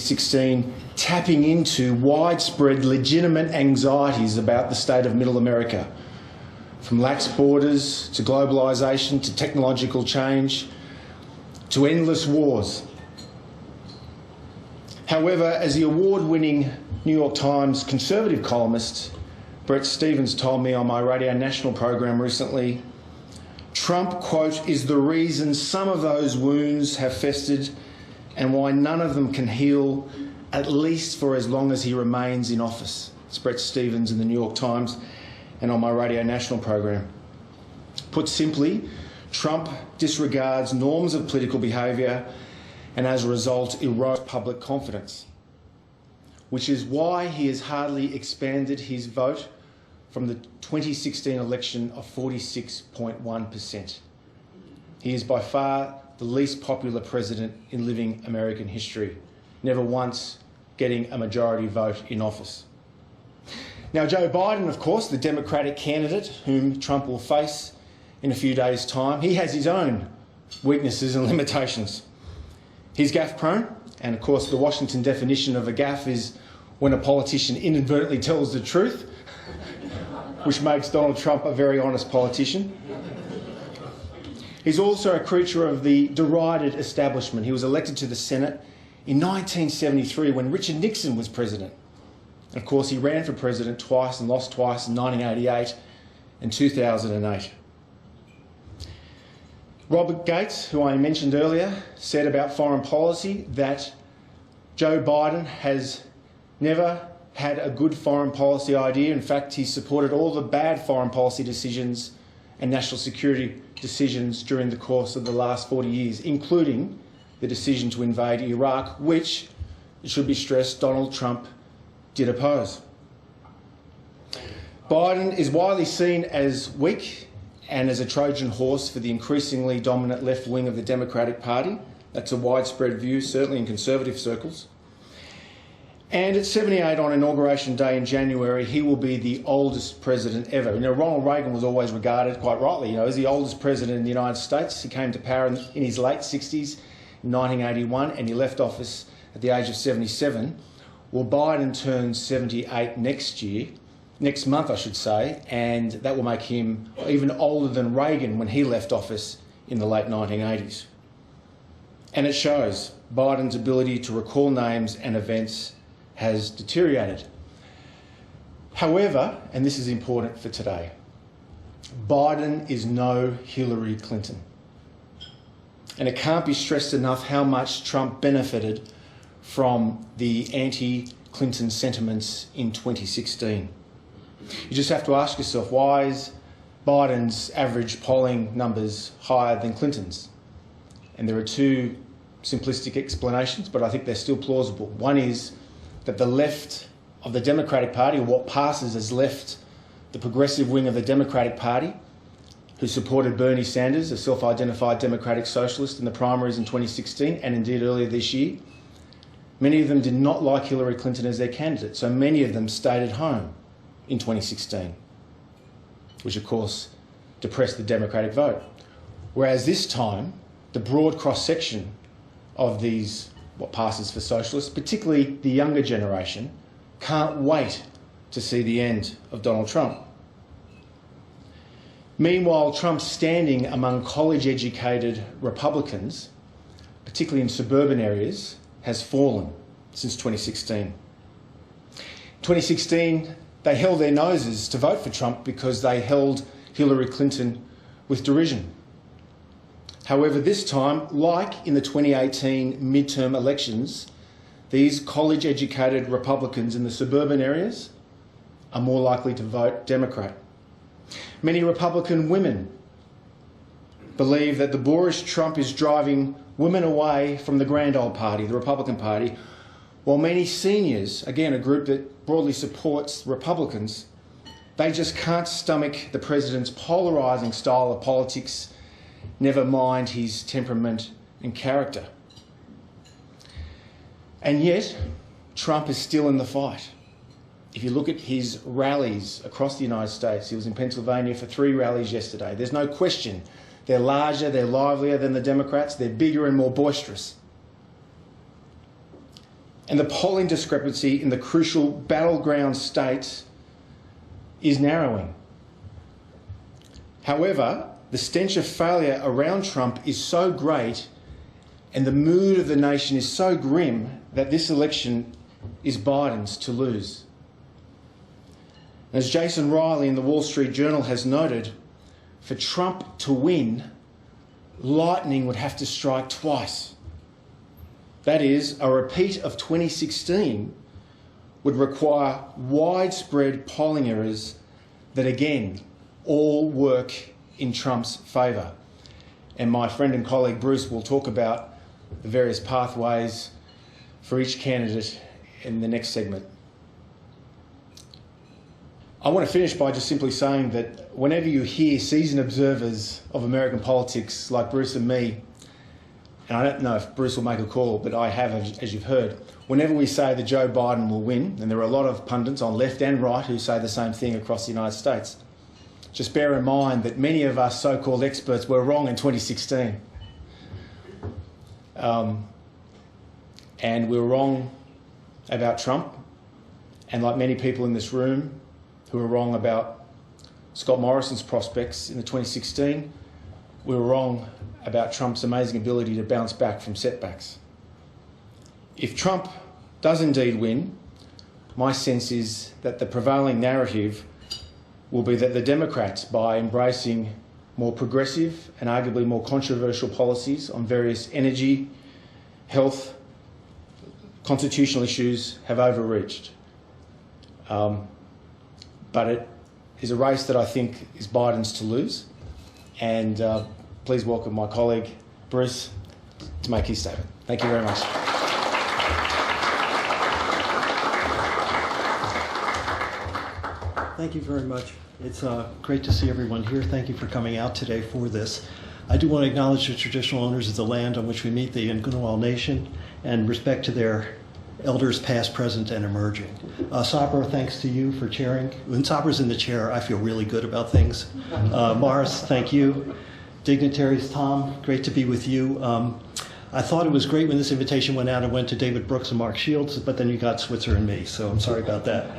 2016, tapping into widespread legitimate anxieties about the state of Middle America, from lax borders to globalisation to technological change to endless wars. However, as the award-winning New York Times conservative columnist Brett Stevens told me on my Radio National program recently, Trump, quote, is the reason some of those wounds have festered and why none of them can heal, at least for as long as he remains in office. It's Brett Stevens in the New York Times and on my Radio National program. Put simply, Trump disregards norms of political behaviour and as a result erodes public confidence, which is why he has hardly expanded his vote from the 2016 election of 46.1%. He is by far the least popular president in living American history, never once getting a majority vote in office. Now, Joe Biden, of course, the Democratic candidate whom Trump will face in a few days' time, he has his own weaknesses and limitations. He's gaffe-prone, and of course the Washington definition of a gaffe is when a politician inadvertently tells the truth, which makes Donald Trump a very honest politician. He's also a creature of the derided establishment. He was elected to the Senate in 1973 when Richard Nixon was president. Of course, he ran for president twice and lost twice in 1988 and 2008. Robert Gates, who I mentioned earlier, said about foreign policy that Joe Biden has never had a good foreign policy idea. In fact, he supported all the bad foreign policy decisions and national security decisions during the course of the last 40 years, including the decision to invade Iraq, which, it should be stressed, Donald Trump did oppose. Biden is widely seen as weak and as a Trojan horse for the increasingly dominant left wing of the Democratic Party. That's a widespread view, certainly in conservative circles. And at 78 on Inauguration Day in January, he will be the oldest president ever. You know, Ronald Reagan was always regarded, quite rightly, as the oldest president in the United States. He came to power in his late 60s in 1981, and he left office at the age of 77. Well, Biden turns 78 next month, I should say, and that will make him even older than Reagan when he left office in the late 1980s. And it shows Biden's ability to recall names and events has deteriorated. However, and this is important for today, Biden is no Hillary Clinton. And it can't be stressed enough how much Trump benefited from the anti-Clinton sentiments in 2016. You just have to ask yourself, why is Biden's average polling numbers higher than Clinton's? And there are two simplistic explanations, but I think they're still plausible. One is that the left of the Democratic Party, or what passes as left, the progressive wing of the Democratic Party, who supported Bernie Sanders, a self-identified democratic socialist, in the primaries in 2016 and indeed earlier this year, many of them did not like Hillary Clinton as their candidate, so many of them stayed at home in 2016, which of course depressed the Democratic vote. Whereas this time, the broad cross-section of these, what passes for socialists, particularly the younger generation, can't wait to see the end of Donald Trump. Meanwhile, Trump's standing among college-educated Republicans, particularly in suburban areas, has fallen since 2016. 2016, they held their noses to vote for Trump because they held Hillary Clinton with derision. However, this time, like in the 2018 midterm elections, these college-educated Republicans in the suburban areas are more likely to vote Democrat. Many Republican women believe that the boorish Trump is driving women away from the grand old party, the Republican Party, while many seniors, again a group that broadly supports Republicans, they just can't stomach the president's polarising style of politics, never mind his temperament and character. And yet, Trump is still in the fight. If you look at his rallies across the United States, he was in Pennsylvania for 3 rallies yesterday. There's no question they're larger, they're livelier than the Democrats, they're bigger and more boisterous. And the polling discrepancy in the crucial battleground states is narrowing. However, the stench of failure around Trump is so great and the mood of the nation is so grim that this election is Biden's to lose. As Jason Riley in the Wall Street Journal has noted, for Trump to win, lightning would have to strike twice. That is, a repeat of 2016 would require widespread polling errors that, again, all work in Trump's favour. And my friend and colleague Bruce will talk about the various pathways for each candidate in the next segment. I want to finish by just simply saying that whenever you hear seasoned observers of American politics like Bruce and me, and I don't know if Bruce will make a call, but I have, as you've heard, whenever we say that Joe Biden will win, and there are a lot of pundits on left and right who say the same thing across the United States, just bear in mind that many of us so-called experts were wrong in 2016. And we were wrong about Trump, and like many people in this room who were wrong about Scott Morrison's prospects in the 2016, we were wrong about Trump's amazing ability to bounce back from setbacks. If Trump does indeed win, my sense is that the prevailing narrative will be that the Democrats, by embracing more progressive and arguably more controversial policies on various energy, health, constitutional issues, have overreached. But it is a race that I think is Biden's to lose. And please welcome my colleague, Bruce, to make his statement. Thank you very much. Thank you very much. It's great to see everyone here. Thank you for coming out today for this. I do want to acknowledge the traditional owners of the land on which we meet, the Ngunnawal Nation, and respect to their elders past, present, and emerging. Sabra, thanks to you for chairing. When Sabra's in the chair, I feel really good about things. Morris, thank you. Dignitaries, Tom, great to be with you. I thought it was great when this invitation went out and went to David Brooks and Mark Shields, but then you got Switzer and me, so I'm sorry about that.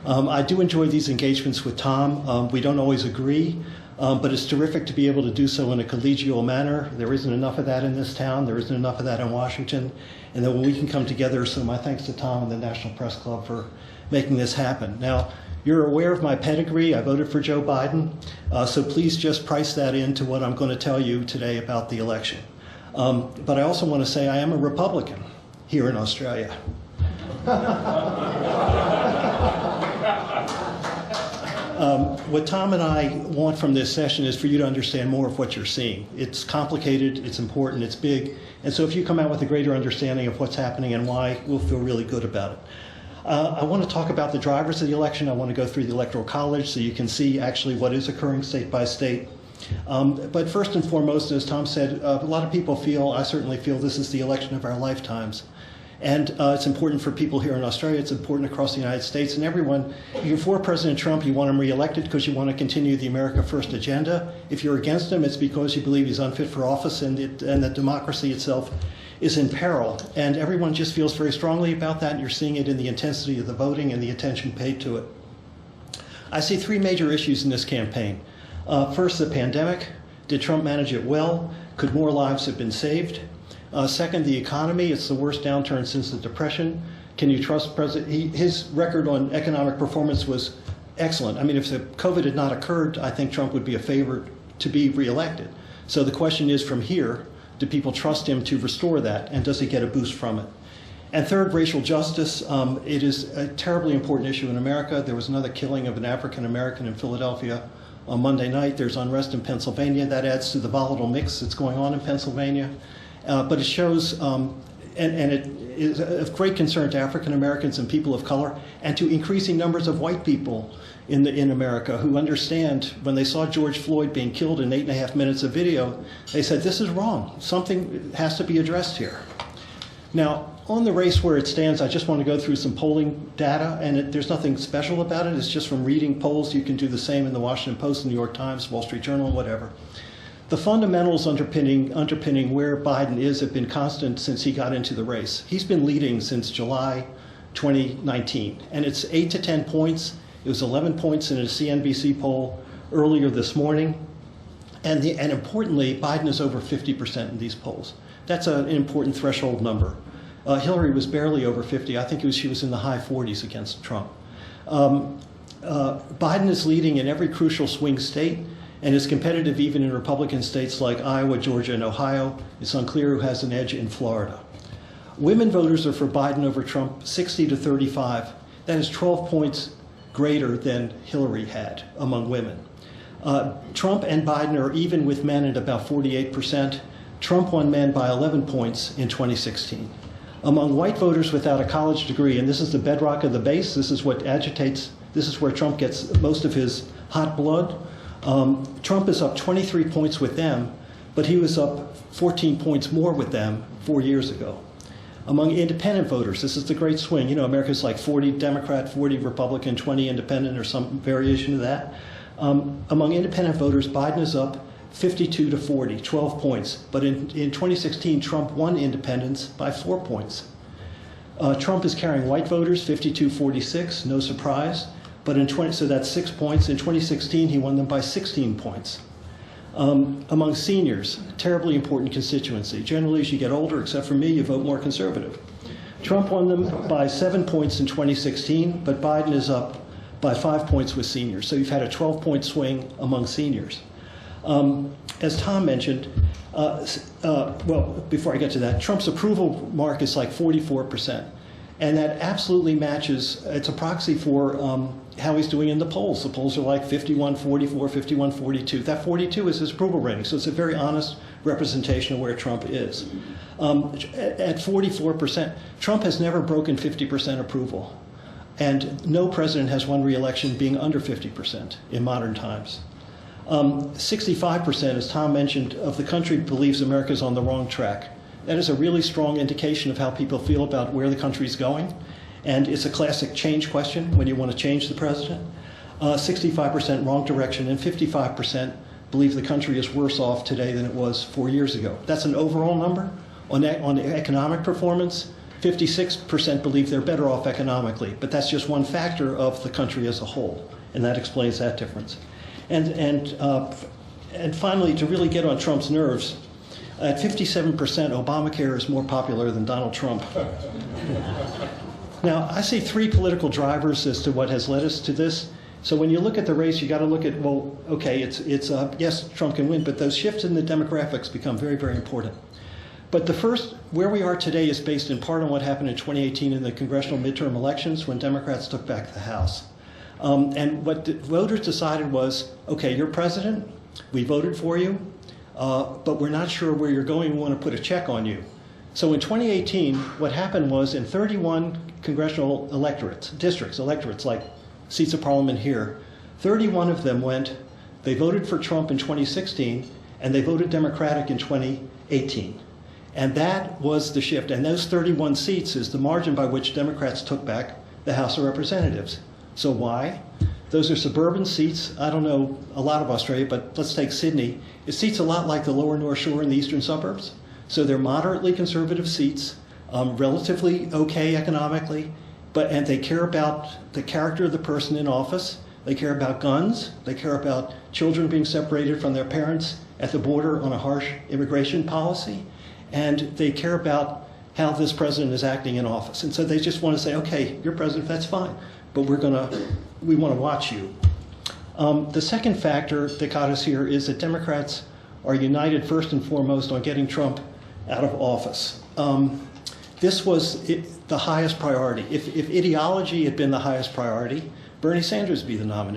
I do enjoy these engagements with Tom. We don't always agree, but it's terrific to be able to do so in a collegial manner. There isn't enough of that in this town. There isn't enough of that in Washington. And then when we can come together, so my thanks to Tom and the National Press Club for making this happen. Now, you're aware of my pedigree. I voted for Joe Biden, so please just price that into what I'm going to tell you today about the election. But I also want to say I am a Republican here in Australia. What Tom and I want from this session is for you to understand more of what you're seeing. It's complicated, it's important, it's big, and so if you come out with a greater understanding of what's happening and why, we'll feel really good about it. I want to talk about the drivers of the election. I want to go through the Electoral College so you can see actually what is occurring state by state. But first and foremost, as Tom said, a lot of people feel, I certainly feel, this is the election of our lifetimes. And it's important for people here in Australia, it's important across the United States, and everyone. If you're for President Trump, you want him reelected because you want to continue the America First agenda. If you're against him, it's because you believe he's unfit for office and that democracy itself is in peril. And everyone just feels very strongly about that, and you're seeing it in the intensity of the voting and the attention paid to it. I see three major issues in this campaign. First, the pandemic. Did Trump manage it well? Could more lives have been saved? Second, the economy. It's the worst downturn since the Depression. Can you trust President? His record on economic performance was excellent. I mean, if the COVID had not occurred, I think Trump would be a favorite to be reelected. So the question is, from here, do people trust him to restore that, and does he get a boost from it? And third, racial justice. It is a terribly important issue in America. There was another killing of an African American in Philadelphia on Monday night. There's unrest in Pennsylvania. That adds to the volatile mix that's going on in Pennsylvania. But it shows, and it is of great concern to African Americans and people of color, and to increasing numbers of white people in America who understand when they saw George Floyd being killed in 8.5 minutes of video, they said, this is wrong. Something has to be addressed here. Now, on the race where it stands, I just want to go through some polling data, and there's nothing special about it. It's just from reading polls. You can do the same in the Washington Post, the New York Times, Wall Street Journal, whatever. The fundamentals underpinning where Biden is have been constant since he got into the race. He's been leading since July 2019, and it's 8 to 10 points. It was 11 points in a CNBC poll earlier this morning. And importantly, Biden is over 50% in these polls. That's an important threshold number. Hillary was barely over 50. I think she was in the high 40s against Trump. Biden is leading in every crucial swing state and is competitive even in Republican states like Iowa, Georgia, and Ohio. It's unclear who has an edge in Florida. Women voters are for Biden over Trump 60 to 35. That is 12 points greater than Hillary had among women. Trump and Biden are even with men at about 48%. Trump won men by 11 points in 2016. Among white voters without a college degree, and this is the bedrock of the base, this is what agitates, this is where Trump gets most of his hot blood. Trump is up 23 points with them, but he was up 14 points more with them 4 years ago. Among independent voters, this is the great swing. You know, America's like 40 Democrat, 40 Republican, 20 independent, or some variation of that. Among independent voters, Biden is up 52 to 40, 12 points. But in 2016, Trump won independents by 4 points. Trump is carrying white voters 52-46, no surprise. But so that's 6 points. In 2016, he won them by 16 points. Among seniors, terribly important constituency. Generally, as you get older, except for me, you vote more conservative. Trump won them by 7 points in 2016, but Biden is up by 5 points with seniors. So you've had a 12-point swing among seniors. As Tom mentioned, well, before I get to that, Trump's approval mark is like 44%. And that absolutely matches, it's a proxy for how he's doing in the polls. The polls are like 51-44, 51-42. That 42 is his approval rating, so it's a very honest representation of where Trump is. At 44%, Trump has never broken 50% approval. And no president has won re-election being under 50% in modern times. 65%, as Tom mentioned, of the country believes America's on the wrong track. That is a really strong indication of how people feel about where the country's going. And it's a classic change question when you want to change the president. 65% wrong direction, and 55% believe the country is worse off today than it was 4 years ago. That's an overall number. On the economic performance, 56% believe they're better off economically, but that's just one factor of the country as a whole, and that explains that difference. And finally, to really get on Trump's nerves, at 57%, Obamacare is more popular than Donald Trump. Now, I see three political drivers as to what has led us to this. So when you look at the race, you got to look at, well, okay, yes, Trump can win, but those shifts in the demographics become very, very important. But the first, where we are today is based in part on what happened in 2018 in the congressional midterm elections when Democrats took back the House. And what the voters decided was, okay, you're president, we voted for you, but we're not sure where you're going, we want to put a check on you. So in 2018, what happened was in 31 congressional districts, like seats of parliament here, 31 of them they voted for Trump in 2016, and they voted Democratic in 2018. And that was the shift. And those 31 seats is the margin by which Democrats took back the House of Representatives. So why? Those are suburban seats. I don't know a lot of Australia, but let's take Sydney. It seats a lot like the lower North Shore in the eastern suburbs. So they're moderately conservative seats, relatively okay economically, and they care about the character of the person in office. They care about guns. They care about children being separated from their parents at the border on a harsh immigration policy. And they care about how this president is acting in office. And so they just want to say, okay, you're president, that's fine, but we want to watch you. The second factor that got us here is that Democrats are united first and foremost on getting Trump out of office. This was the highest priority. If ideology had been the highest priority, Bernie Sanders would be the nominee.